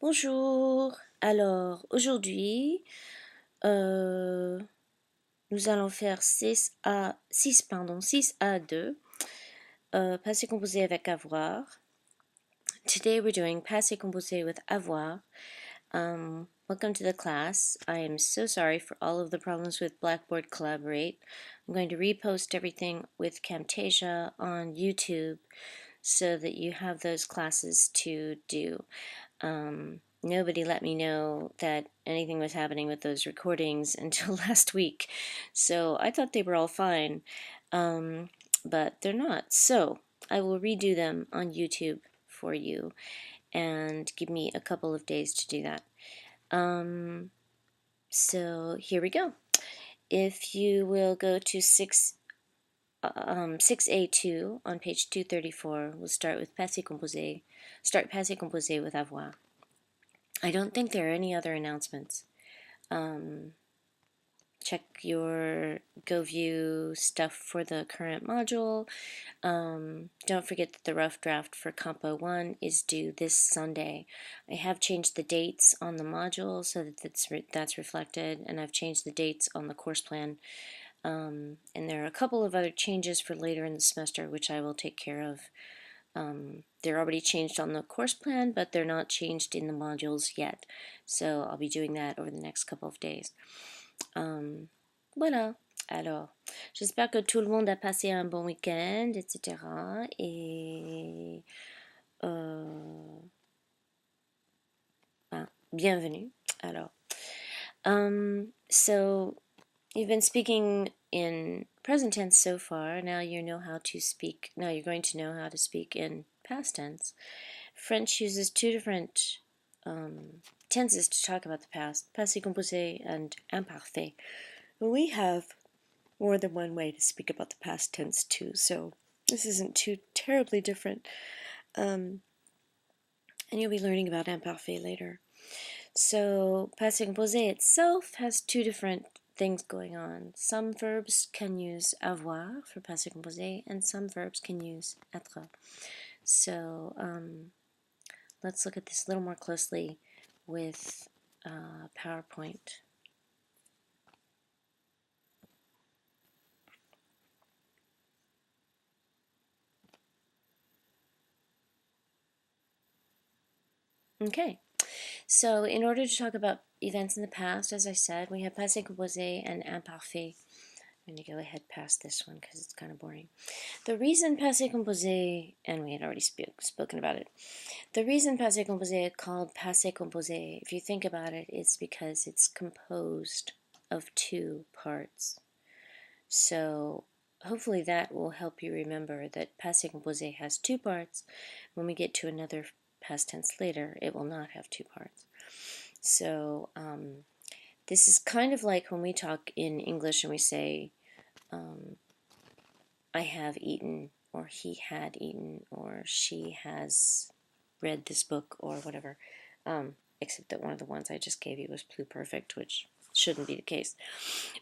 Bonjour. Alors, aujourd'hui, euh, nous allons faire 6 à 2, passé composé avec avoir. Today we're doing passé composé with avoir. Welcome to the class. I am so sorry for all of the problems with Blackboard Collaborate. I'm going to repost everything with Camtasia on YouTube so that you have those classes to do. Nobody let me know that anything was happening with those recordings until last week, so I thought they were all fine, but they're not. So I will redo them on YouTube for you, and give me a couple of days to do that. So here we go. If you will go to 6A2 on page 234, we'll start with passé composé. Start passé composé with avoir. I don't think there are any other announcements. Check your GoView stuff for the current module. Don't forget that the rough draft for Compo 1 is due this Sunday. I have changed the dates on the module so that that's reflected, and I've changed the dates on the course plan. And there are a couple of other changes for later in the semester, which I will take care of. They're already changed on the course plan, but they're not changed in the modules yet. So I'll be doing that over the next couple of days. Voilà. Alors, j'espère que tout le monde a passé un bon week-end, etc. Et bienvenue. Alors, so you've been speaking in present tense so far. Now you know how to speak. Now you're going to know how to speak in past tense. French uses two different tenses to talk about the past: passé composé and imparfait. We have more than one way to speak about the past tense too, so this isn't too terribly different. And you'll be learning about imparfait later. So passé composé itself has two different things going on. Some verbs can use avoir for passé composé, and some verbs can use être. So let's look at this a little more closely with PowerPoint. Okay, so in order to talk about events in the past, as I said, we have passé composé and imparfait. I'm going to go ahead past this one because it's kind of boring. The reason passé composé, and we had already spoken about it, the reason passé composé is called passé composé, if you think about it, it's because it's composed of two parts. So hopefully that will help you remember that passé composé has two parts. When we get to another past tense later, it will not have two parts. So this is kind of like when we talk in English and we say, I have eaten, or he had eaten, or she has read this book, or whatever. Except that one of the ones I just gave you was pluperfect, which shouldn't be the case.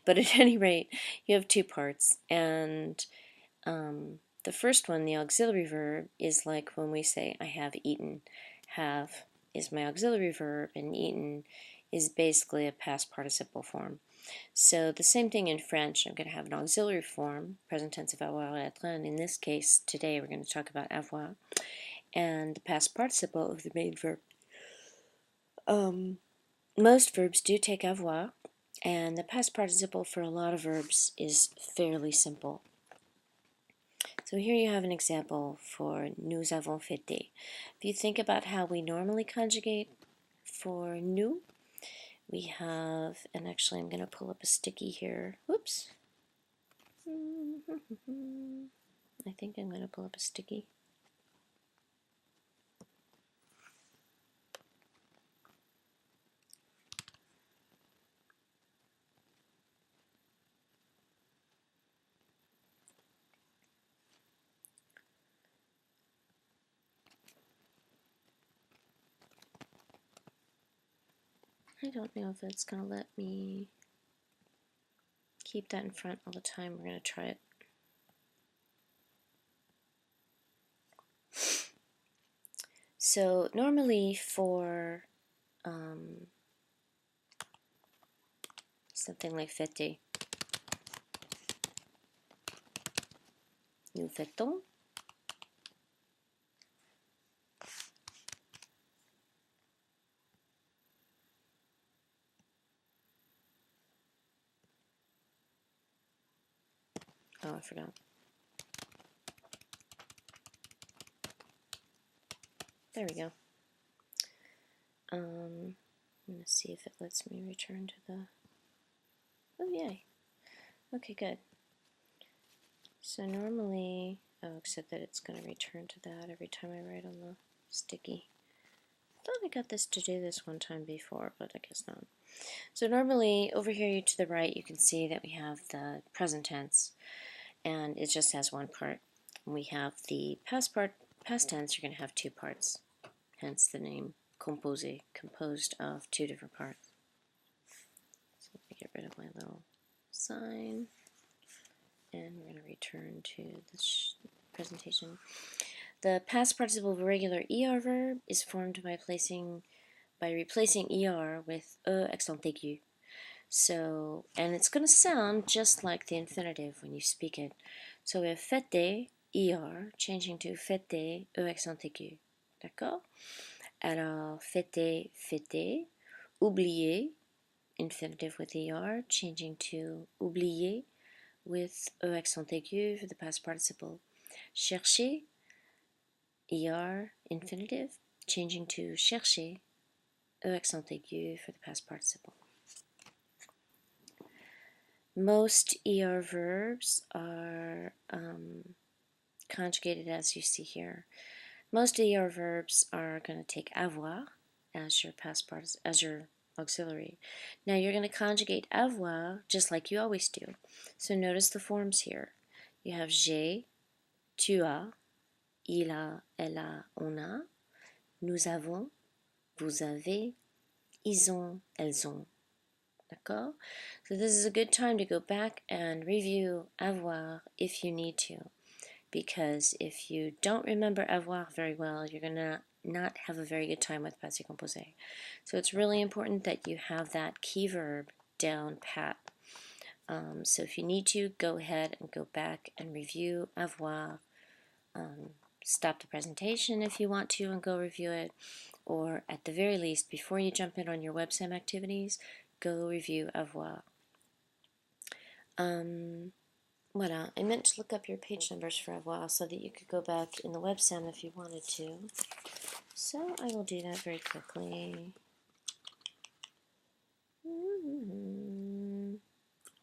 But at any rate, you have two parts, and the first one, the auxiliary verb, is like when we say, I have eaten. Have is my auxiliary verb, and eaten is basically a past participle form. So the same thing in French. I'm going to have an auxiliary form, present tense of avoir, être, and in this case, today we're going to talk about avoir, and the past participle of the main verb. Most verbs do take avoir, and the past participle for a lot of verbs is fairly simple. So here you have an example for nous avons fêté. If you think about how we normally conjugate for nous, we have, and actually I'm going to pull up a sticky here. Whoops. I think I'm going to pull up a sticky. I don't know if it's going to let me keep that in front all the time. We're going to try it. So normally for something like fêter. Nous fêtons. Oh, I forgot. There we go. I'm going to see if it lets me return to the... Oh, yay. Okay, good. So normally, oh, except that it's going to return to that every time I write on the sticky. I thought I got this to do this one time before, but I guess not. So normally, over here to the right, you can see that we have the present tense, and it just has one part. We have the past tense, you're going to have two parts, hence the name composé, composed of two different parts. So let me get rid of my little sign, and we're going to return to this presentation. The past participle of a regular ER verb is formed by replacing ER with E accent aigu. So, and it's going to sound just like the infinitive when you speak it. So we have fêter, ER, changing to fêter, E accent aigu. D'accord? Alors, fêter, fêter, oublier, infinitive with ER, changing to oublier with E accent aigu for the past participle. Chercher, ER, infinitive, changing to chercher, E accent aigu for the past participle. Most ER verbs are conjugated as you see here. Most ER verbs are going to take avoir as your past participle, as your auxiliary. Now you're going to conjugate avoir just like you always do. So notice the forms here. You have j'ai, tu as, il a, elle a, on a, nous avons, vous avez, ils ont, elles ont. D'accord? So this is a good time to go back and review avoir if you need to. Because if you don't remember avoir very well, you're going to not have a very good time with passé composé. So it's really important that you have that key verb down pat. So if you need to, go ahead and go back and review avoir. Stop the presentation if you want to and go review it. Or at the very least, before you jump in on your WebSem activities, go review avoir. Voilà. I meant to look up your page numbers for avoir so that you could go back in the WebSem if you wanted to. So I will do that very quickly.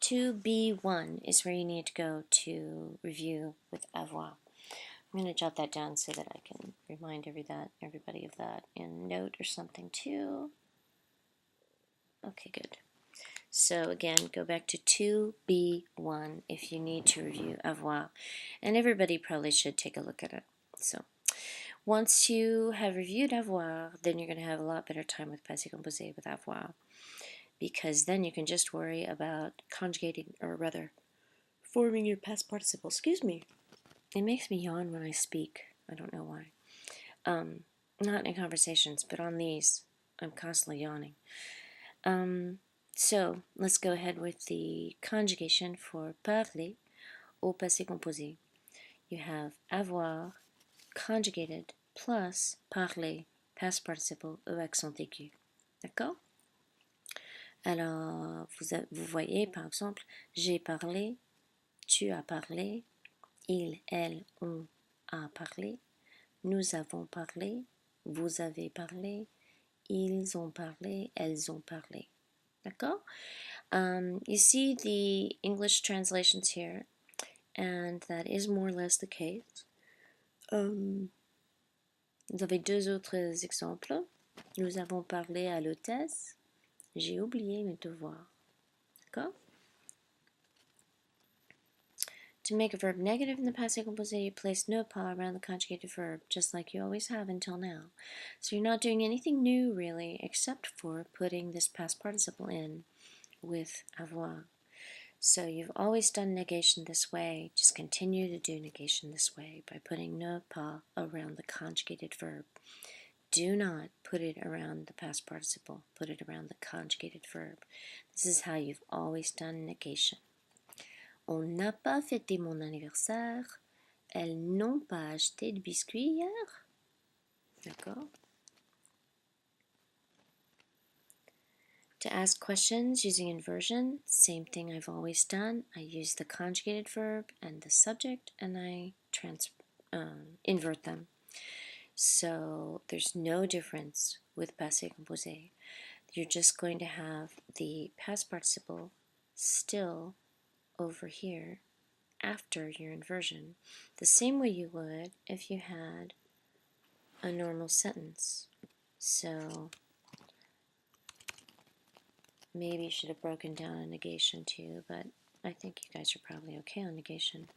2B1 is where you need to go to review with avoir. I'm going to jot that down so that I can remind everybody of that in note or something too. Okay, good. So again, go back to 2B1 if you need to review avoir. And everybody probably should take a look at it. So once you have reviewed avoir, then you're going to have a lot better time with passé composé with avoir. Because then you can just worry about conjugating, or rather, forming your past participle. Excuse me. It makes me yawn when I speak. I don't know why. Not in conversations, but on these, I'm constantly yawning. So let's go ahead with the conjugation for parler au passé composé. You have avoir conjugated plus parler, past participle au accent aigu. D'accord? Alors, vous voyez par exemple, j'ai parlé, tu as parlé, il, elle, on a parlé, nous avons parlé, vous avez parlé, ils ont parlé, elles ont parlé. D'accord? You see the English translations here, and that is more or less the case. Vous avez deux autres exemples. Nous avons parlé à l'hôtesse. J'ai oublié mes devoirs. D'accord? To make a verb negative in the passé composé, you place ne pas around the conjugated verb, just like you always have until now. So you're not doing anything new, really, except for putting this past participle in with avoir. So you've always done negation this way. Just continue to do negation this way by putting ne pas around the conjugated verb. do not put it around the past participle. Put it around the conjugated verb. This is how you've always done negation. On n'a pas fêté mon anniversaire. Elles n'ont pas acheté de biscuits hier. D'accord? To ask questions using inversion, same thing I've always done. I use the conjugated verb and the subject, and I invert them. So there's no difference with passé composé. You're just going to have the past participle still over here after your inversion, the same way you would if you had a normal sentence. So maybe you should have broken down a negation too, but I think you guys are probably okay on negation.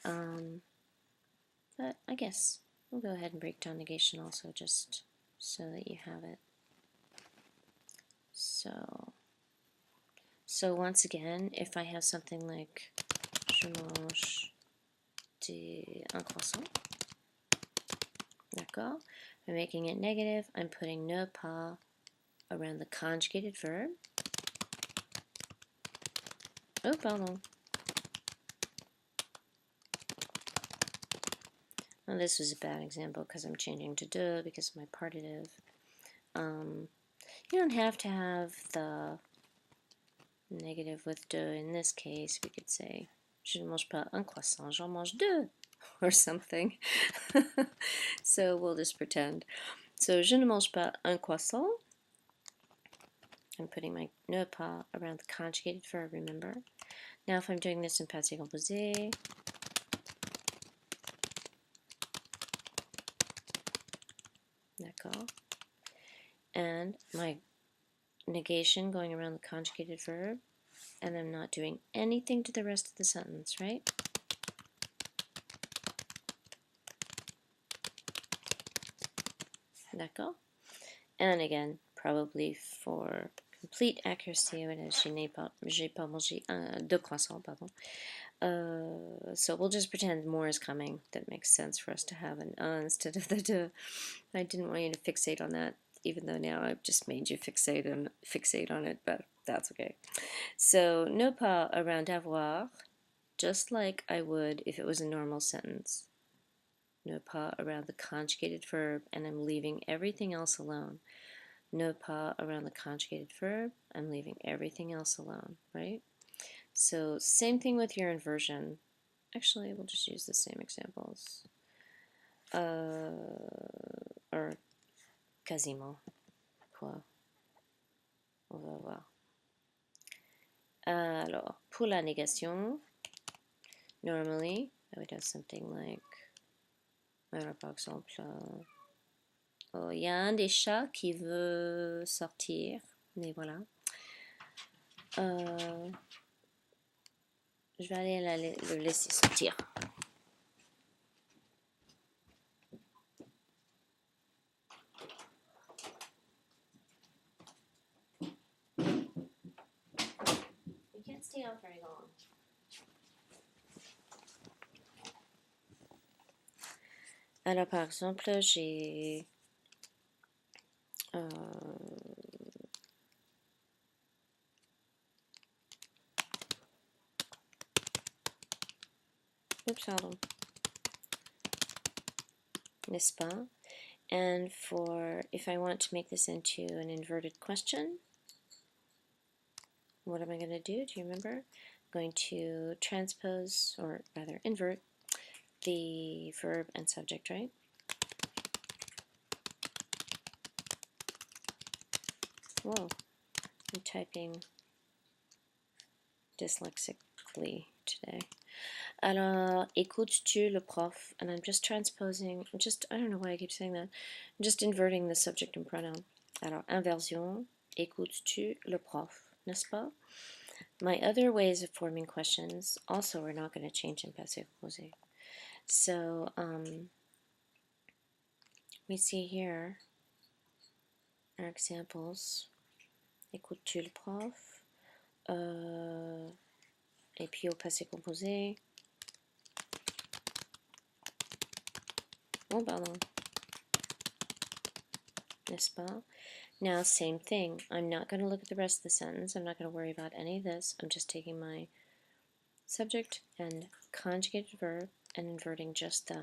But I guess we'll go ahead and break down negation also, just so that you have it. So once again, if I have something like je mange un croissant, d'accord? I'm making it negative. I'm putting ne pas around the conjugated verb. Oh, pardon. Well, this was a bad example because I'm changing to de because of my partitive. You don't have to have the negative with de in this case. We could say je ne mange pas un croissant, j'en mange deux, or something. So we'll just pretend. So je ne mange pas un croissant. I'm putting my ne pas around the conjugated verb, remember? Now if I'm doing this in passé composé, d'accord? And my negation going around the conjugated verb, and I'm not doing anything to the rest of the sentence, right? D'accord? And again, probably for complete accuracy, I would have j'ai pas mangé deux croissants, pardon. So we'll just pretend more is coming. That makes sense for us to have an instead of the de. I didn't want you to fixate on that, even though now I've just made you fixate on it, but that's okay. So ne pas around avoir, just like I would if it was a normal sentence. Ne pas around the conjugated verb, and I'm leaving everything else alone. Ne pas around the conjugated verb, I'm leaving everything else alone, right? So same thing with your inversion. Actually, we'll just use the same examples. Or quasiment. Quoi? On va voir. Alors, pour la négation, normally, I would have something like, alors, par exemple, oh, il y a un des chats qui veut sortir, mais voilà. Je vais aller le laisser sortir. You can't stay out very long. Alors, par exemple, j'ai oops, pardon. N'est-ce pas? And for, if I want to make this into an inverted question, what am I going to do? Do you remember? I'm going to transpose, or rather invert, the verb and subject, right? Whoa, I'm typing dyslexically today. Alors, écoutes-tu le prof? And I'm just transposing, I don't know why I keep saying that. I'm just inverting the subject and pronoun. Alors, inversion, écoutes-tu le prof? N'est-ce pas? My other ways of forming questions also are not going to change in passé composé. So, we see here our examples. Écoutes-tu le prof? Et puis au passé composé. Oh, pardon. n'est-ce pas? Now, same thing. I'm not going to look at the rest of the sentence. I'm not going to worry about any of this. I'm just taking my subject and conjugated verb and inverting just them.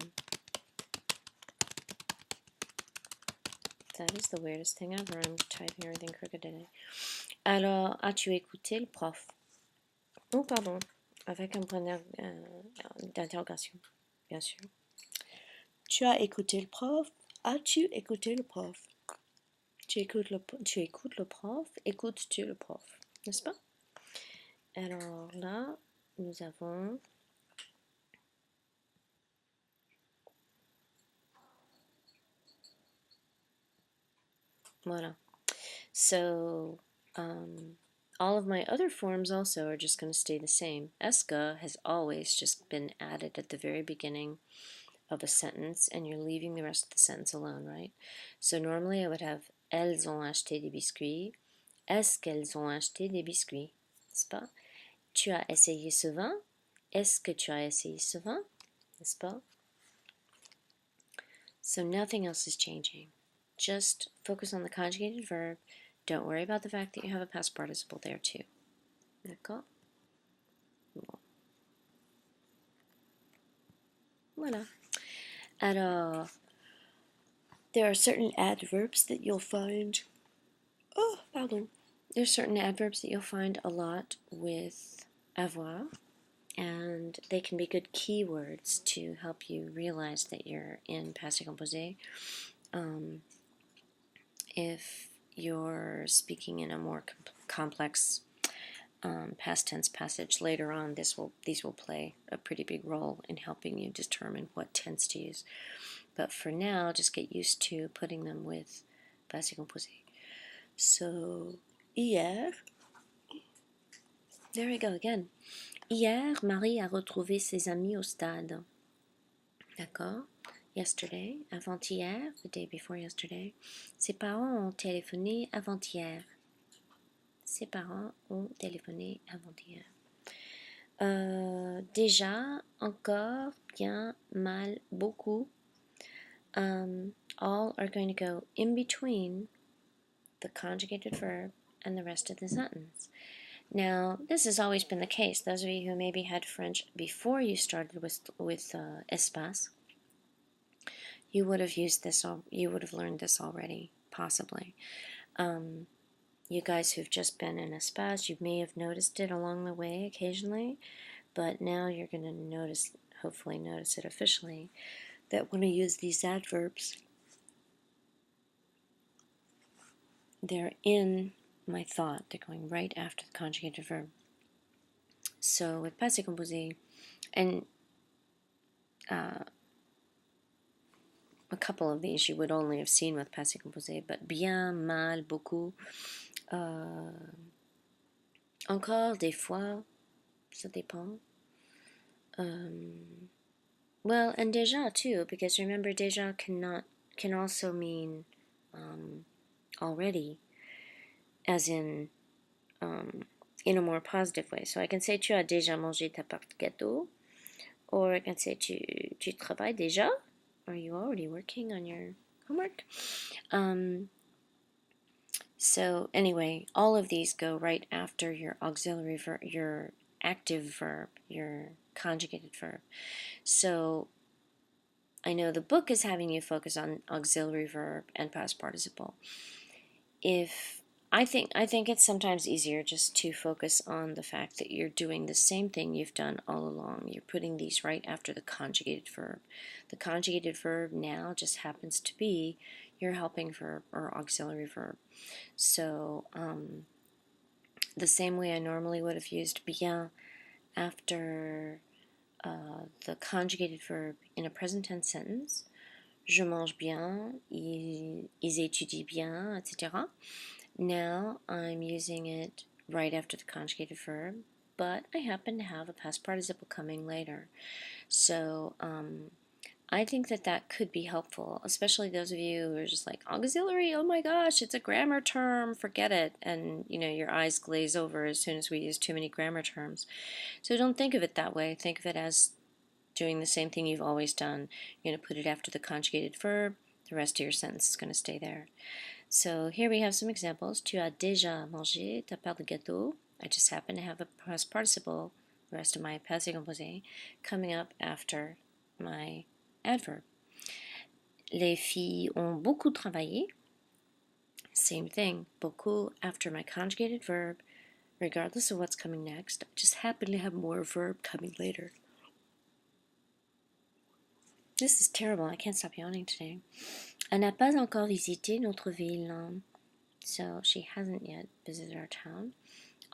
That is the weirdest thing ever. I'm typing everything crooked today. Alors, as-tu écouté le prof? Oh, pardon. Avec un point d'interrogation, bien sûr. Tu as écouté le prof? As-tu écouté le prof? Tu écoutes le prof? Écoutes-tu le prof? N'est-ce pas? Alors là, nous avons voilà. So, all of my other forms also are just going to stay the same. Est-ce has always just been added at the very beginning of a sentence, and you're leaving the rest of the sentence alone, right? So normally I would have elles ont acheté des biscuits. Est-ce qu'elles ont acheté des biscuits? N'est-ce pas? Tu as essayé ce vin? Est-ce que tu as essayé ce vin? N'est-ce pas? So nothing else is changing. Just focus on the conjugated verb. Don't worry about the fact that you have a past participle there too. D'accord? Bon. Voilà. Alors, there are certain adverbs that you'll find. Oh, pardon. There's certain adverbs that you'll find a lot with avoir, and they can be good keywords to help you realize that you're in passé composé. If you're speaking in a more complex past tense passage later on, these will play a pretty big role in helping you determine what tense to use. But for now, just get used to putting them with passé composé. So, hier, there we go again. Hier, Marie a retrouvé ses amis au stade. D'accord? Yesterday, avant-hier, the day before yesterday. Ses parents ont téléphoné avant-hier. Ses parents ont téléphoné avant-hier. Déjà, encore, bien, mal, beaucoup. All are going to go in between the conjugated verb and the rest of the sentence. Now, this has always been the case. Those of you who maybe had French before you started with espace, you would have used this. You would have learned this already, possibly. You guys who've just been in espace, you may have noticed it along the way occasionally, but now you're going to hopefully notice it officially, that when I use these adverbs, they're in my thought. They're going right after the conjugated verb. So with passé composé, and a couple of these you would only have seen with passé composé, but bien, mal, beaucoup, encore, des fois, ça dépend. Well, and déjà too, because remember, déjà can also mean already, as in a more positive way. So I can say tu as déjà mangé ta part de gâteau, or I can say tu travailles déjà. Are you already working on your homework? So anyway, all of these go right after your auxiliary verb, your active verb, your conjugated verb. So I know the book is having you focus on auxiliary verb and past participle. I think it's sometimes easier just to focus on the fact that you're doing the same thing you've done all along. You're putting these right after the conjugated verb. The conjugated verb now just happens to be your helping verb or auxiliary verb. So the same way I normally would have used bien after the conjugated verb in a present tense sentence, je mange bien, ils étudient bien, etc. Now I'm using it right after the conjugated verb, but I happen to have a past participle coming later. So I think that could be helpful, especially those of you who are just like, auxiliary, oh my gosh, it's a grammar term, forget it. And, your eyes glaze over as soon as we use too many grammar terms. So don't think of it that way. Think of it as doing the same thing you've always done. You're going to put it after the conjugated verb. The rest of your sentence is going to stay there. So here we have some examples. Tu as déjà mangé ta part de gâteau. I just happen to have a past participle, the rest of my passé composé, coming up after my adverb. Les filles ont beaucoup travaillé. Same thing, beaucoup after my conjugated verb, regardless of what's coming next. I just happen to have more verb coming later. This is terrible. I can't stop yawning today. Elle n'a pas encore visité notre ville. So she hasn't yet visited our town.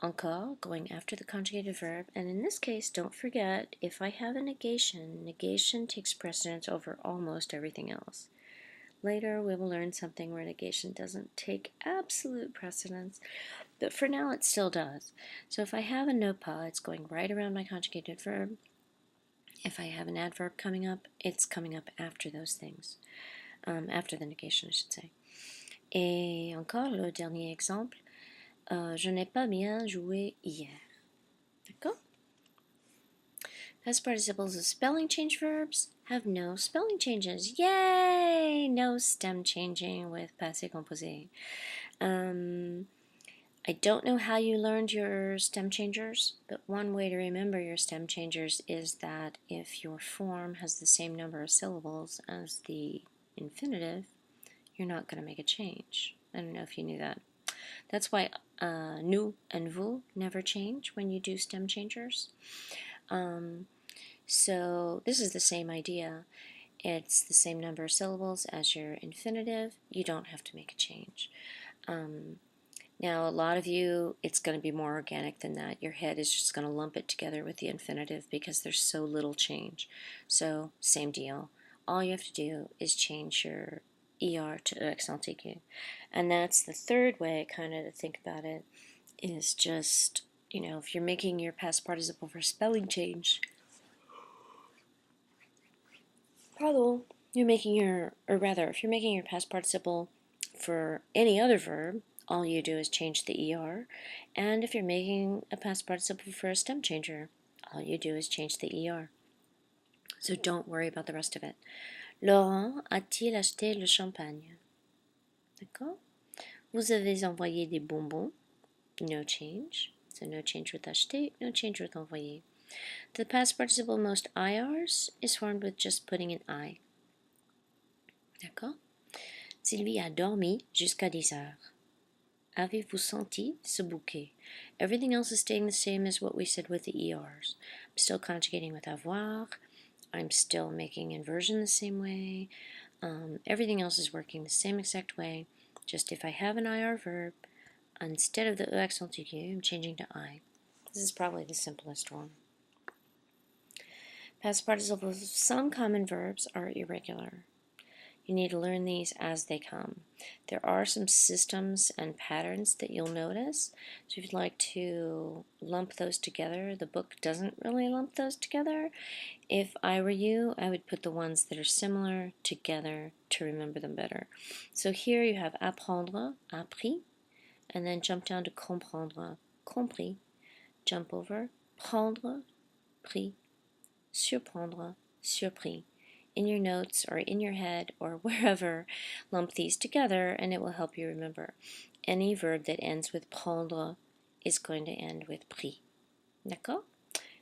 Encore, going after the conjugated verb. And in this case, don't forget, if I have a negation, negation takes precedence over almost everything else. Later, we will learn something where negation doesn't take absolute precedence, but for now it still does. So if I have a ne pas, it's going right around my conjugated verb. If I have an adverb coming up, it's coming up after those things. After the negation, I should say. Et encore, le dernier exemple, je n'ai pas bien joué hier. D'accord? Past participles of spelling change verbs have no spelling changes. Yay! No stem changing with passé composé. I don't know how you learned your stem changers, but one way to remember your stem changers is that if your form has the same number of syllables as the infinitive, you're not going to make a change. I don't know if you knew that. That's why nous and vous never change when you do stem changers. So this is the same idea. It's the same number of syllables as your infinitive. You don't have to make a change. Now, a lot of you, it's going to be more organic than that. Your head is just going to lump it together with the infinitive because there's so little change. So, same deal. All you have to do is change your ER to accent aigu. And that's the third way, kind of, to think about it, is just, if you're making your past participle for spelling change, if you're making your past participle for any other verb, all you do is change the ER. And if you're making a past participle for a stem changer, all you do is change the ER. So don't worry about the rest of it. Laurent a-t-il acheté le champagne? D'accord? Vous avez envoyé des bonbons? No change. So no change with acheter, no change with envoyer. The past participle most IRs is formed with just putting an I. D'accord? Sylvie a dormi jusqu'à 10 heures. Avez-vous senti ce bouquet? Everything else is staying the same as what we said with the ERs. I'm still conjugating with avoir. I'm still making inversion the same way. Everything else is working the same exact way. Just if I have an IR verb, instead of the E accent aigu, I'm changing to I. This is probably the simplest one. Past participles of some common verbs are irregular. You need to learn these as they come. There are some systems and patterns that you'll notice. So if you'd like to lump those together, the book doesn't really lump those together. If I were you, I would put the ones that are similar together to remember them better. So here you have apprendre, appris, and then jump down to comprendre, compris, jump over, prendre, pris, surprendre, surpris. In your notes or in your head or wherever, lump these together and it will help you remember. Any verb that ends with prendre is going to end with pris. D'accord?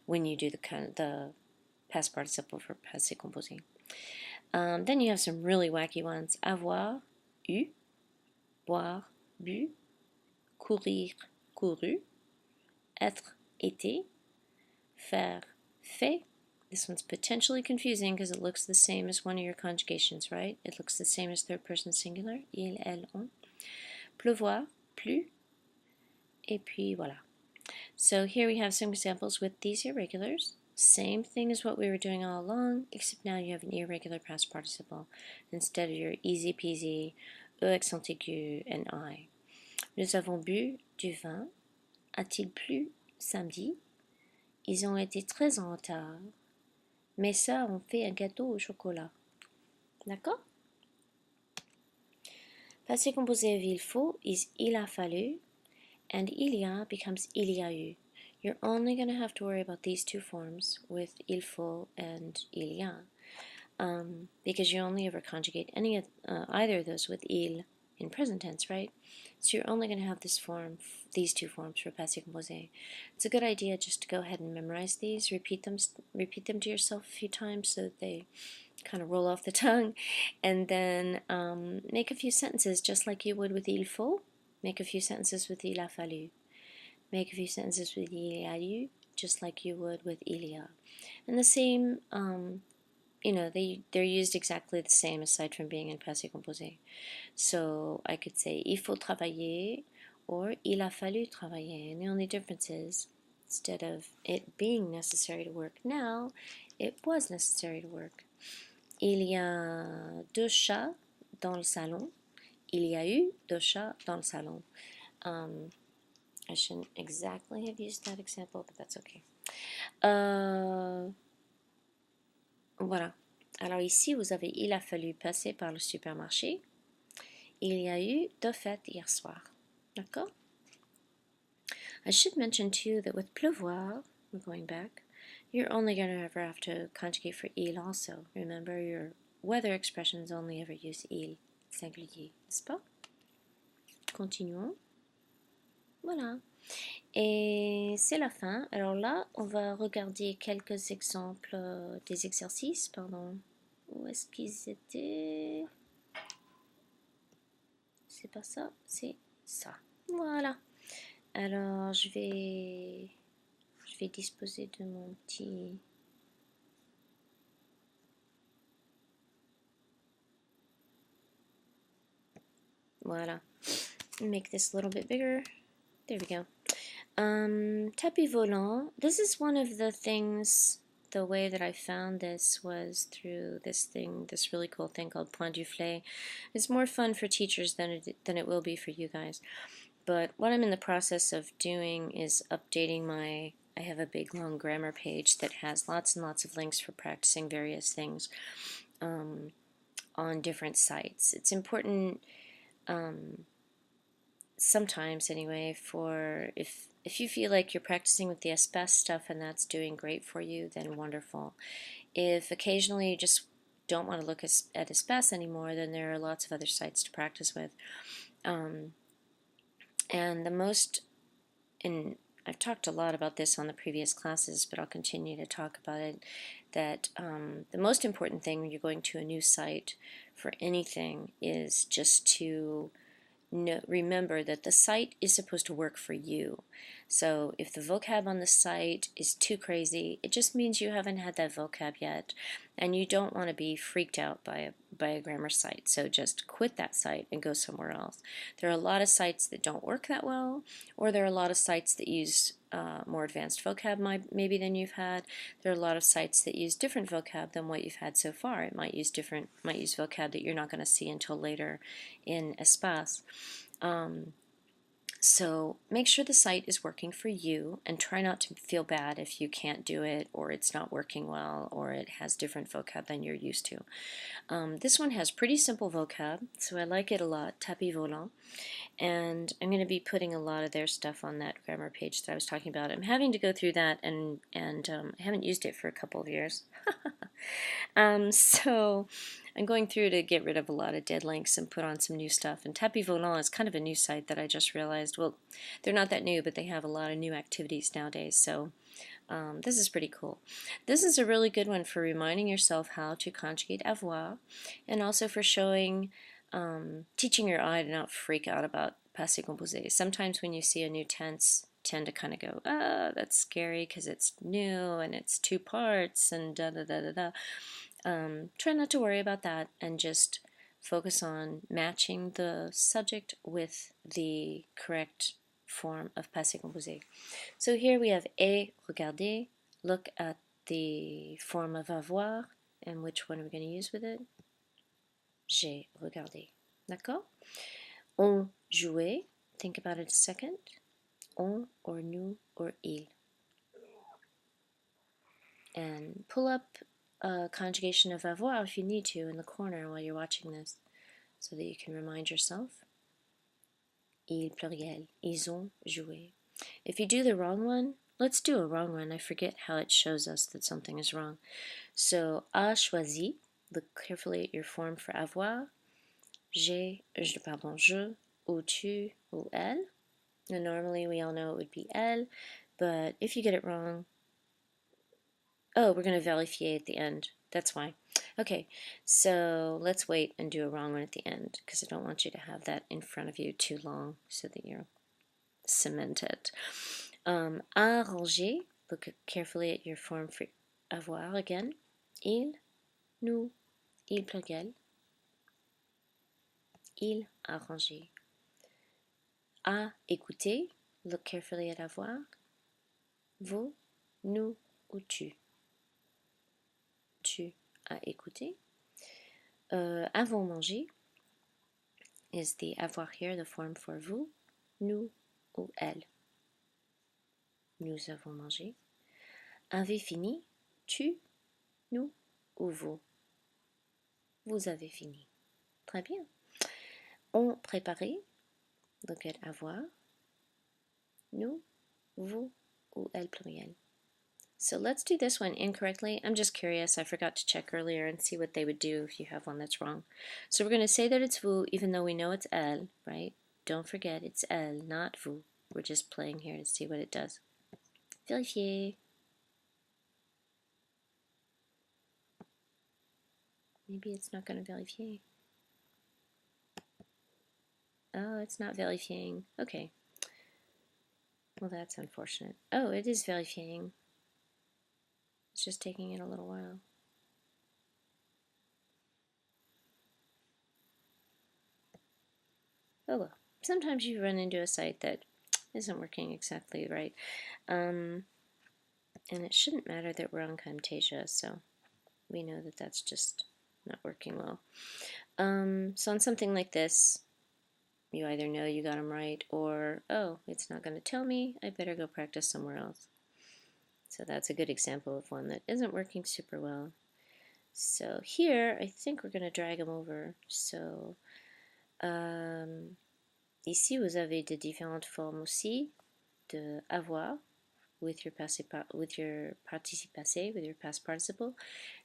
When you do the past participle for passé composé. Then you have some really wacky ones. Avoir, eu, boire, bu, courir, couru, être, été, faire, fait. This one's potentially confusing because it looks the same as one of your conjugations, right? It looks the same as third person singular. Il, elle, on. Pleuvoir, plu. Et puis voilà. So here we have some examples with these irregulars. Same thing as what we were doing all along, except now you have an irregular past participle instead of your easy peasy E accent aigu and I. Nous avons bu du vin. A-t-il plu samedi? Ils ont été très en retard. Mais ça, on fait un gâteau au chocolat. D'accord? Passé composé of il faut is il a fallu, and il y a becomes il y a eu. You're only going to have to worry about these two forms with il faut and il y a, because you only ever conjugate either of those with il in present tense, right? So you're only going to have this form, these two forms for passé composé. It's a good idea just to go ahead and memorize these, repeat them to yourself a few times so that they kind of roll off the tongue, and then make a few sentences just like you would with il faut. Make a few sentences with il a fallu. Make a few sentences with il a eu, just like you would with il y a. And the same, they're used exactly the same aside from being in passé composé. So I could say il faut travailler or il a fallu travailler. And the only difference is, instead of it being necessary to work now, it was necessary to work. Il y a deux chats dans le salon. Il y a eu deux chats dans le salon. I shouldn't exactly have used that example, but that's okay. Voilà. Alors ici, vous avez il a fallu passer par le supermarché. Il y a eu deux fêtes hier soir. D'accord? I should mention too that with pleuvoir, we're going back, you're only going to ever have to conjugate for il also. Remember, your weather expressions only ever use il, singulier, n'est-ce pas? Continuons. Voilà. Et c'est la fin. Alors là, on va regarder quelques exemples des exercices. Pardon. Où est-ce qu'ils étaient? C'est pas ça, c'est ça. Voilà. Alors, je vais disposer de mon petit... Voilà. Make this a little bit bigger. There we go. Tapis volant. This is one of the things, the way that I found this was through this really cool thing called Point du Flé. It's more fun for teachers than it will be for you guys. But what I'm in the process of doing is updating I have a big long grammar page that has lots and lots of links for practicing various things on different sites. It's important sometimes anyway, for if you feel like you're practicing with the Espace stuff and that's doing great for you, then wonderful. If occasionally you just don't want to look at Espace anymore, then there are lots of other sites to practice with. And I've talked a lot about this on the previous classes, but I'll continue to talk about it, that the most important thing when you're going to a new site for anything is just to remember that the site is supposed to work for you. So if the vocab on the site is too crazy, it just means you haven't had that vocab yet, and you don't want to be freaked out by a grammar site. So just quit that site and go somewhere else. There are a lot of sites that don't work that well, or there are a lot of sites that use more advanced vocab maybe than you've had. There are a lot of sites that use different vocab than what you've had so far. It might use vocab that you're not going to see until later in Espace. So make sure the site is working for you, and try not to feel bad if you can't do it, or it's not working well, or it has different vocab than you're used to. This one has pretty simple vocab, so I like it a lot, tapis volant. And I'm going to be putting a lot of their stuff on that grammar page that I was talking about. I'm having to go through that, and I haven't used it for a couple of years. So I'm going through to get rid of a lot of dead links and put on some new stuff. And Tapis Volant is kind of a new site that I just realized. Well, they're not that new, but they have a lot of new activities nowadays. So this is pretty cool. This is a really good one for reminding yourself how to conjugate avoir, and also for showing, teaching your eye to not freak out about passé composé. Sometimes when you see a new tense, tend to kind of go, that's scary because it's new and it's two parts and da-da-da-da-da. Try not to worry about that and just focus on matching the subject with the correct form of passé composé. So here we have et regarder. Look at the form of avoir, and which one are we going to use with it? J'ai regardé. D'accord? On jouait. Think about it a second. On or nous or il. And pull up a conjugation of avoir if you need to in the corner while you're watching this, so that you can remind yourself. Il pluriel. Ils ont joué. If you do the wrong one, let's do a wrong one. I forget how it shows us that something is wrong. So, a choisi. Look carefully at your form for avoir. pardon, je, ou tu, ou elle. And normally we all know it would be elle, but if you get it wrong, oh, we're going to vérifier at the end. That's why. Okay, so let's wait and do a wrong one at the end because I don't want you to have that in front of you too long so that you're cemented. Arranger, look carefully at your form for avoir again. Il, nous, il pluriel. Il a rangé. À écouter, look carefully at avoir. Vous, nous ou tu. Tu as écouté. Avons mangé is the avoir here, the form for vous, nous ou elle. Nous avons mangé. Avez fini, tu, nous ou vous. Vous avez fini. Très bien. On préparé, look at avoir. Nous, vous ou elle pluriel. So let's do this one incorrectly. I'm just curious. I forgot to check earlier and see what they would do if you have one that's wrong. So we're going to say that it's vous even though we know it's elle, right? Don't forget it's elle, not vous. We're just playing here to see what it does. Vérifier. Maybe it's not going to vérifier. Oh, it's not vérifying. Okay. Well, that's unfortunate. Oh, it is vérifying. It's just taking it a little while. Oh well. Sometimes you run into a site that isn't working exactly right. And it shouldn't matter that we're on Camtasia, so we know that that's just not working well. So on something like this, you either know you got them right or, oh, it's not going to tell me, I better go practice somewhere else. So that's a good example of one that isn't working super well. So here, I think we're going to drag them over. So ici, vous avez de différentes formes aussi de avoir with your participe passé, with your past participle,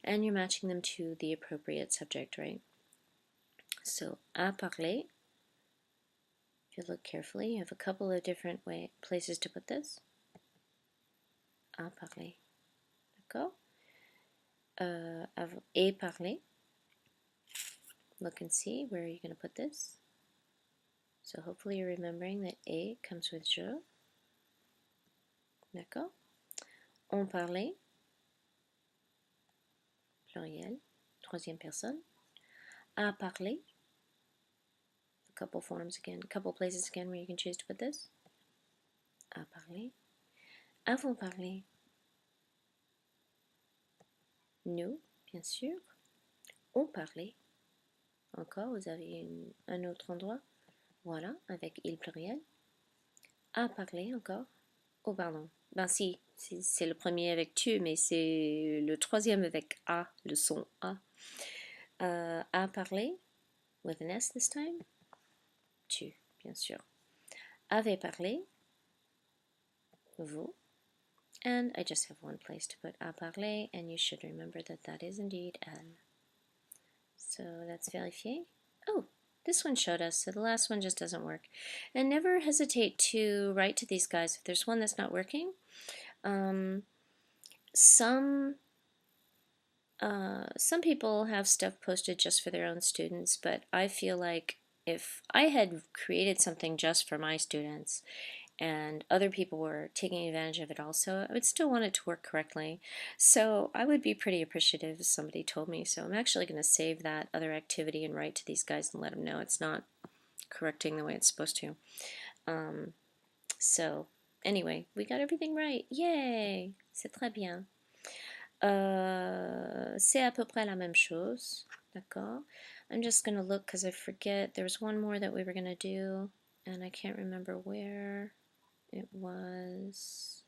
and you're matching them to the appropriate subject, right? So, à parler, if you look carefully, you have a couple of different places to put this. À parler, d'accord? Et parler, look and see where you're going to put this. So hopefully you're remembering that et comes with je. D'accord? On parlait, pluriel, troisième personne. À parler, a couple forms again, a couple places again where you can choose to put this. À parler. Avons parlé. Nous, bien sûr. On parlait. Encore, vous avez un autre endroit. Voilà, avec il pluriel. À parler encore. Oh, pardon. Ben si, c'est le premier avec tu, mais c'est le troisième avec a, le son a. À parler, with an S this time. Tu, bien sûr. Avez parlé. Vous. And I just have one place to put à parler, and you should remember that that is indeed elle. So let's vérifier. Oh, this one showed us, so the last one just doesn't work. And never hesitate to write to these guys if there's one that's not working. Some people have stuff posted just for their own students, but I feel like if I had created something just for my students and other people were taking advantage of it also, I would still want it to work correctly. So I would be pretty appreciative if somebody told me. So I'm actually going to save that other activity and write to these guys and let them know it's not correcting the way it's supposed to. So anyway, we got everything right. Yay! C'est très bien. C'est à peu près la même chose. D'accord? I'm just going to look because I forget. There was one more that we were going to do, and I can't remember where it was.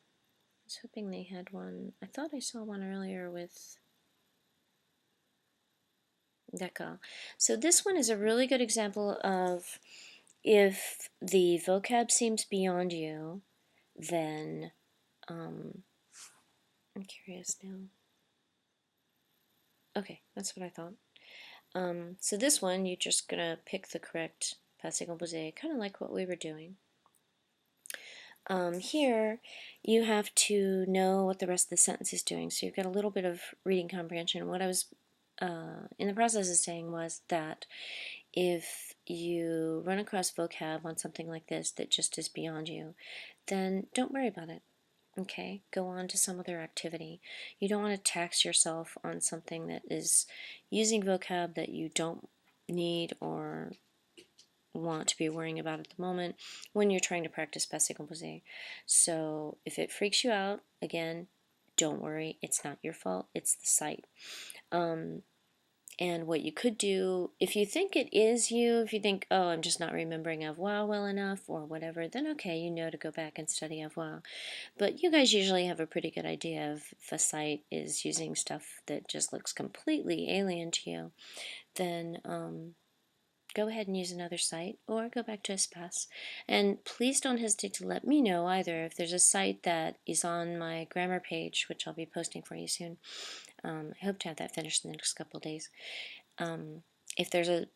I was hoping they had one. I thought I saw one earlier with... D'accord. So this one is a really good example of if the vocab seems beyond you, then I'm curious now. Okay, that's what I thought. So this one, you're just going to pick the correct passé composé, kind of like what we were doing. Here, you have to know what the rest of the sentence is doing. So you've got a little bit of reading comprehension. What I was in the process of saying was that if you run across vocab on something like this that just is beyond you, then don't worry about it. Okay, go on to some other activity. You don't want to tax yourself on something that is using vocab that you don't need or want to be worrying about at the moment when you're trying to practice passé composé. So if it freaks you out, again, don't worry. It's not your fault. It's the site. And what you could do, if you think it is you, if you think, oh, I'm just not remembering avoir well enough or whatever, then okay, you know to go back and study avoir. But you guys usually have a pretty good idea if a site is using stuff that just looks completely alien to you, then go ahead and use another site or go back to Espace. And please don't hesitate to let me know either if there's a site that is on my grammar page, which I'll be posting for you soon. I hope to have that finished in the next couple of days. If there's if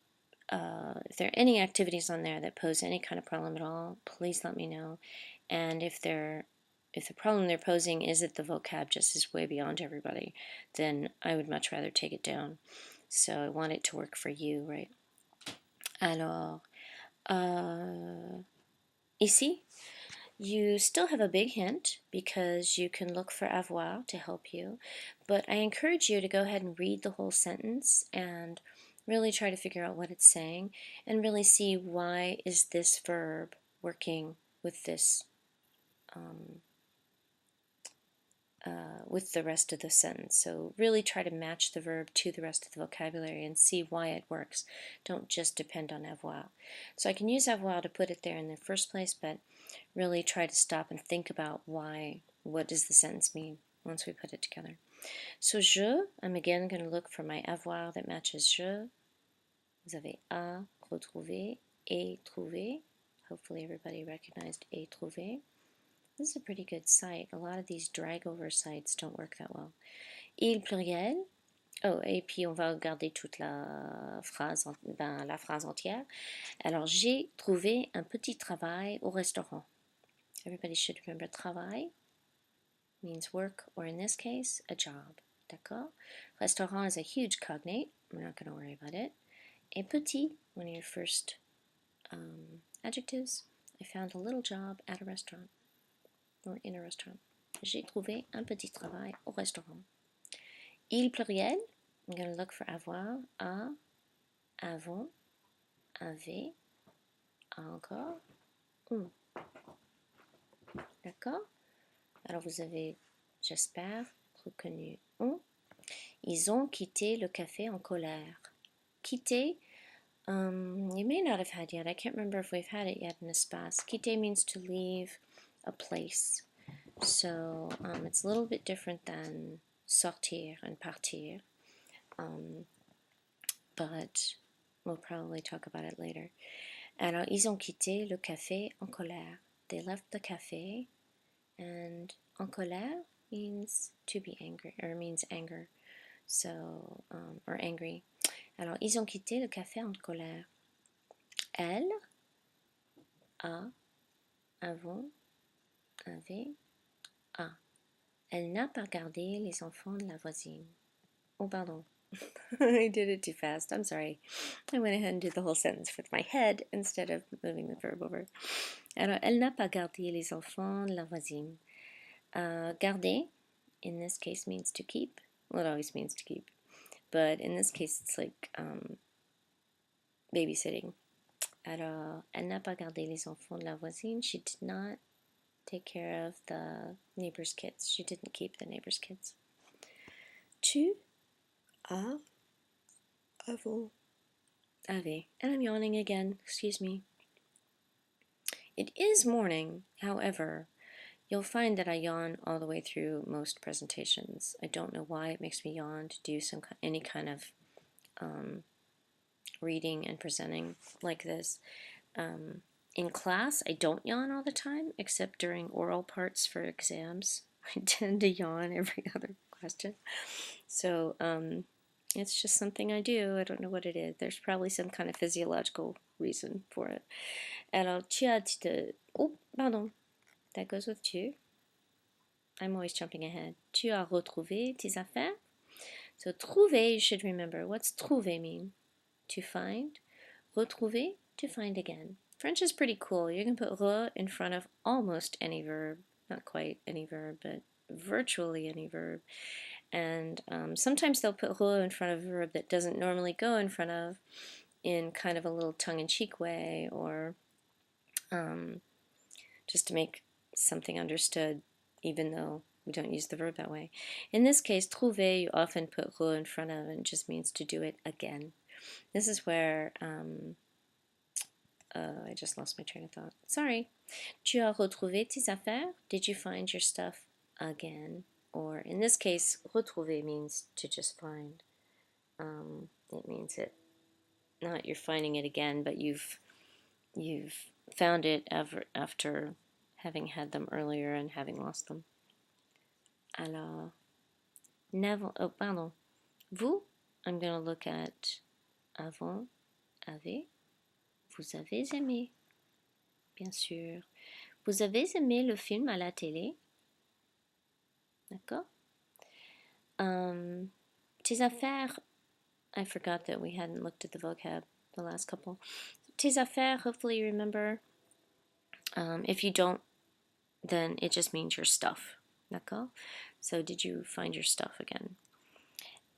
there are any activities on there that pose any kind of problem at all, please let me know. And if the problem they're posing is that the vocab just is way beyond everybody, then I would much rather take it down. So I want it to work for you, right? Alors, ici, you still have a big hint because you can look for avoir to help you, but I encourage you to go ahead and read the whole sentence and really try to figure out what it's saying and really see why is this verb working with this with the rest of the sentence. So really try to match the verb to the rest of the vocabulary and see why it works. Don't just depend on avoir. So I can use avoir to put it there in the first place, but really try to stop and think about why, what does the sentence mean once we put it together. So je, I'm again going to look for my avoir that matches je. Vous avez à, retrouver, et trouver. Hopefully everybody recognized et trouver. This is a pretty good site. A lot of these drag-over sites don't work that well. Il pluriel. Oh, et puis on va regarder toute la phrase, la phrase entière. Alors, j'ai trouvé un petit travail au restaurant. Everybody should remember travail means work, or in this case, a job. D'accord? Restaurant is a huge cognate. We're not going to worry about it. Et petit, one of your first adjectives. I found a little job at a restaurant. Or in a restaurant. J'ai trouvé un petit travail au restaurant. Il pluriel, I'm going to look for avoir, a, avant, avait, encore, un. D'accord? Alors vous avez, j'espère, reconnu on. Ils ont quitté le café en colère. Quitter, you may not have had yet. I can't remember if we've had it yet in Espace. Quitter means to leave a place. So it's a little bit different than sortir and partir, but we'll probably talk about it later. Alors, ils ont quitté le café en colère. They left the cafe, and en colère means to be angry, or means anger, so, or angry. Alors, ils ont quitté le café en colère. Elle a, avant, avait, a. Elle n'a pas gardé les enfants de la voisine. Oh, pardon. I did it too fast. I'm sorry. I went ahead and did the whole sentence with my head instead of moving the verb over. Alors, elle n'a pas gardé les enfants de la voisine. Garder, in this case, means to keep. Well, it always means to keep. But in this case, it's like babysitting. Alors, elle n'a pas gardé les enfants de la voisine. She did not take care of the neighbor's kids. She didn't keep the neighbor's kids. Tu as, avant, avait. And I'm yawning again. Excuse me. It is morning, however, you'll find that I yawn all the way through most presentations. I don't know why it makes me yawn to do any kind of reading and presenting like this. In class, I don't yawn all the time, except during oral parts for exams. I tend to yawn every other question. So It's just something I do. I don't know what it is. There's probably some kind of physiological reason for it. Alors, tu as... Oh, pardon. That goes with tu. I'm always jumping ahead. Tu as retrouvé tes affaires. So trouver, you should remember. What's trouver mean? To find. Retrouver, to find again. French is pretty cool. You can put re in front of almost any verb. Not quite any verb, but virtually any verb. And sometimes they'll put re in front of a verb that doesn't normally go in front of, in kind of a little tongue-in-cheek way, or just to make something understood, even though we don't use the verb that way. In this case, trouver, you often put re in front of, and it just means to do it again. This is where, I just lost my train of thought. Sorry. Tu as retrouvé tes affaires? Did you find your stuff again? Or in this case, retrouver means to just find. It means it, not you're finding it again, but you've found it after having had them earlier and having lost them. Alors, oh, pardon. Vous, I'm going to look at avant, avez. Vous avez aimé, bien sûr. Vous avez aimé le film à la télé? D'accord? Tes affaires, I forgot that we hadn't looked at the vocab the last couple. Tes affaires, hopefully you remember. If you don't, then it just means your stuff. D'accord? So did you find your stuff again?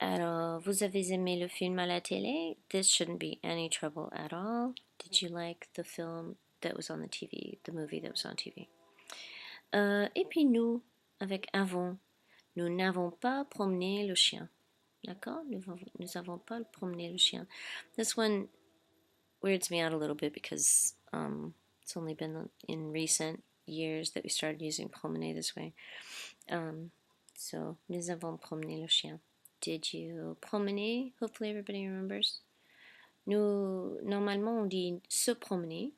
Alors, vous avez aimé le film à la télé? This shouldn't be any trouble at all. Did you like the film that was on the TV, the movie that was on TV? Et puis nous, avec avons, nous n'avons pas promené le chien. D'accord? Nous n'avons pas promené le chien. This one weirds me out a little bit because it's only been in recent years that we started using promener this way. So, nous avons promené le chien. Did you promener? Hopefully everybody remembers. Nous, normalement, on dit se promener.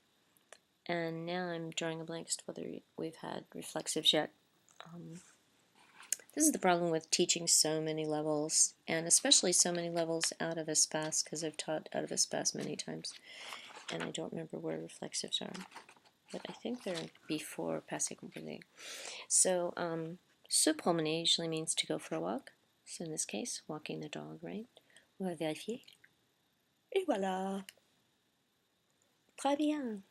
And now I'm drawing a blank as to whether we've had reflexives yet. This is the problem with teaching so many levels, and especially so many levels out of espace, because I've taught out of espace many times, and I don't remember where reflexives are. But I think they're before passé composé. So, se promener usually means to go for a walk. So in this case, walking the dog, right? On va vérifier. Et voilà. Très bien.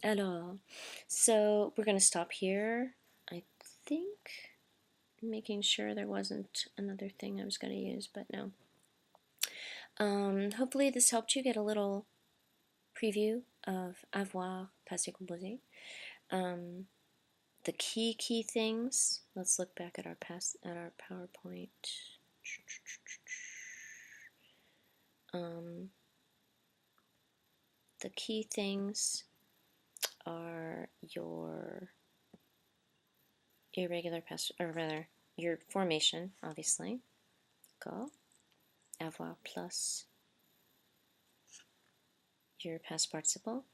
Alors, so we're going to stop here. I think, making sure there wasn't another thing I was going to use, but no. Hopefully this helped you get a little preview of avoir, passé composé. The key things. Let's look back at our PowerPoint. The key things are your irregular past, or rather, your formation, obviously. Go. Avoir plus your past participle.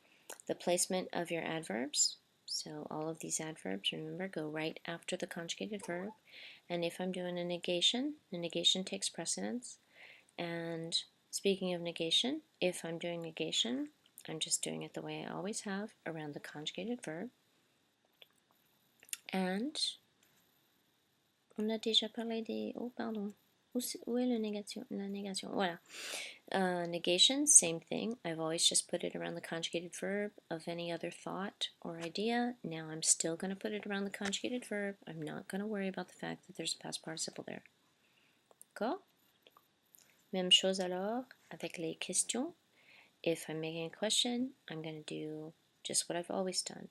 The placement of your adverbs. So all of these adverbs, remember, go right after the conjugated verb. And if I'm doing a negation, the negation takes precedence. And speaking of negation, if I'm doing negation, I'm just doing it the way I always have, around the conjugated verb. And on a déjà parlé des... Oh, pardon. Où est la négation? Voilà. Negation, same thing. I've always just put it around the conjugated verb of any other thought or idea. Now I'm still going to put it around the conjugated verb. I'm not going to worry about the fact that there's a past participle there. D'accord? Même chose alors avec les questions. If I'm making a question, I'm going to do just what I've always done.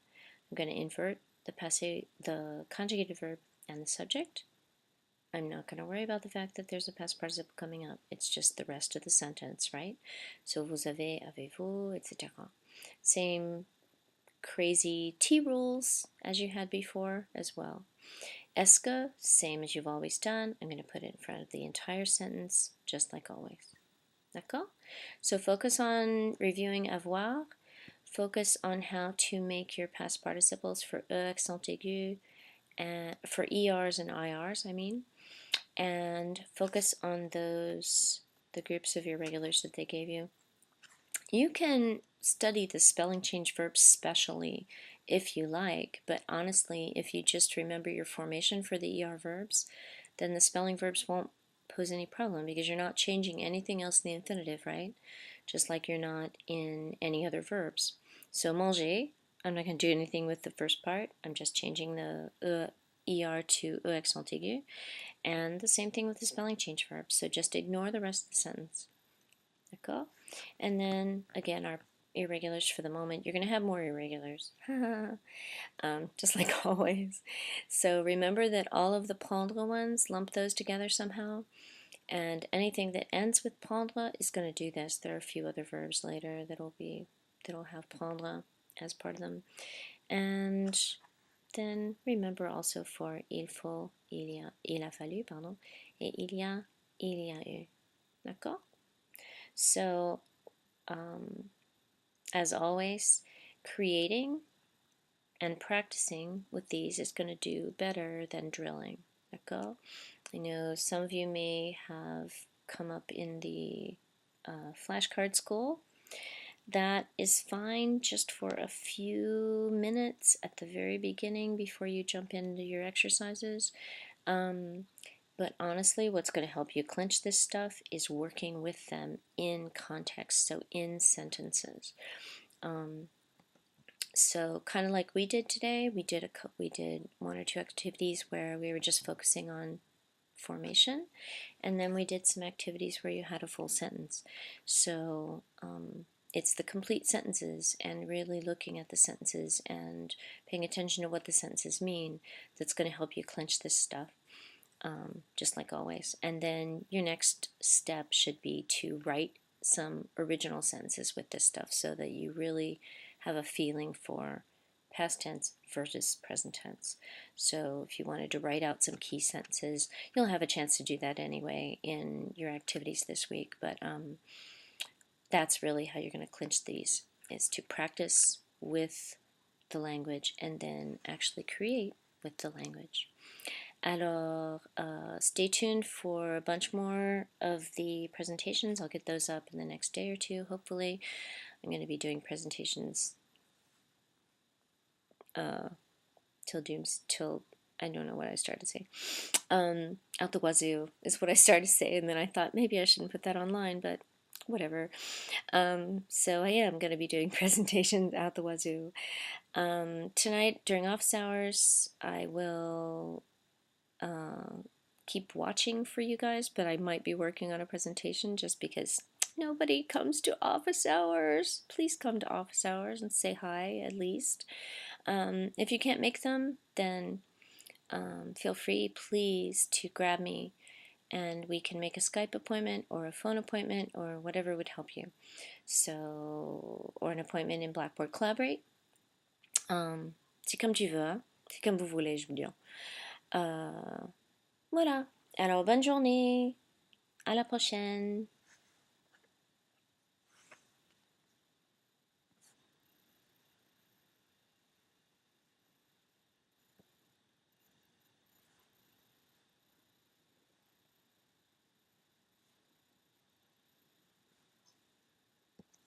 I'm going to invert the conjugated verb and the subject. I'm not going to worry about the fact that there's a past participle coming up. It's just the rest of the sentence, right? So vous avez, avez-vous, etc. Same crazy T rules as you had before as well. Est-ce que, same as you've always done. I'm going to put it in front of the entire sentence, just like always. D'accord? So focus on reviewing avoir. Focus on how to make your past participles for accent aigu, and for ERs and IRs, I mean. And focus on those the groups of irregulars that they gave you. You can study the spelling change verbs specially if you like, but honestly, if you just remember your formation for the ER verbs, then the spelling verbs won't pose any problem because you're not changing anything else in the infinitive, right? Just like you're not in any other verbs. So manger, I'm not going to do anything with the first part. I'm just changing the ER to E accent aigu. And the same thing with the spelling change verbs. So just ignore the rest of the sentence. D'accord? And then, again, our irregulars for the moment. You're going to have more irregulars. Just like always. So remember that all of the prendre ones, lump those together somehow. And anything that ends with prendre is going to do this. There are a few other verbs later that'll have prendre as part of them. And then remember also for il faut, il a fallu, pardon, et il y a eu. D'accord? So, as always, creating and practicing with these is going to do better than drilling. D'accord? I know some of you may have come up in the flashcard school. That is fine just for a few minutes at the very beginning before you jump into your exercises. But honestly, what's going to help you clinch this stuff is working with them in context, so in sentences. So kind of like we did today, we did one or two activities where we were just focusing on formation, and then we did some activities where you had a full sentence. So it's the complete sentences and really looking at the sentences and paying attention to what the sentences mean that's going to help you clinch this stuff. Just like always. And then your next step should be to write some original sentences with this stuff so that you really have a feeling for past tense versus present tense. So if you wanted to write out some key sentences, you'll have a chance to do that anyway in your activities this week, but that's really how you're going to clinch these, is to practice with the language and then actually create with the language. Alors, stay tuned for a bunch more of the presentations. I'll get those up in the next day or two, hopefully. I'm going to be doing presentations till I don't know what I started to say. Out the wazoo is what I started to say, and then I thought maybe I shouldn't put that online, but whatever. So I am going to be doing presentations out the wazoo. Tonight, during office hours, I will keep watching for you guys, but I might be working on a presentation just because nobody comes to office hours. Please come to office hours and say hi at least. If you can't make them, then feel free, please, to grab me and we can make a Skype appointment or a phone appointment or whatever would help you. So, or an appointment in Blackboard Collaborate. C'est comme tu veux, hein? C'est comme vous voulez, je veux dire. Voilà. Alors, bonne journée. À la prochaine.